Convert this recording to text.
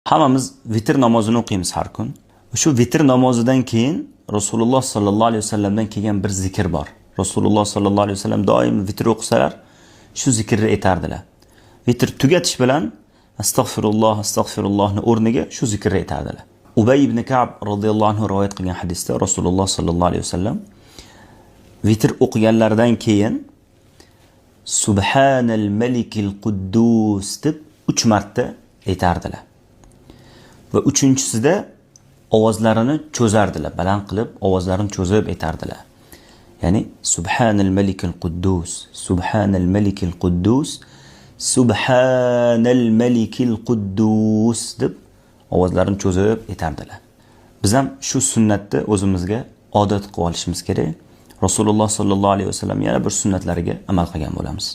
Hammamiz vitr namozini o'qiymiz har kun. Shu vitr namozidan keyin Rasululloh sallallohu alayhi vasallamdan kelgan bir zikr bor. Rasululloh sallallohu alayhi vasallam doim vitr o'qisalar, shu zikrni aytardilar. Vitr tugatish bilan astag'firullohni o'rniga shu zikrni aytardilar. Ubay ibn Ka'b radhiyallohu anhu rivoyat qilgan hadisda Rasululloh sallallohu alayhi vasallam vitr o'qiganlaridan keyin Subhanal malikil quddus deb 3 marta aytardilar. Va uchinchisida ovozlarini cho'zardilar, baland qilib ovozlarini cho'zib aytardilar. Ya'ni Subhanal malikil quddus, Subhanal malikil quddus, Subhanal malikil quddus deb ovozlarini cho'zib aytardilar. Biz ham shu sunnatni o'zimizga odat qilib olishimiz kerak. Rasululloh sallallohu alayhi vasallam yana bir sunnatlariga amal qilgan bo'lamiz.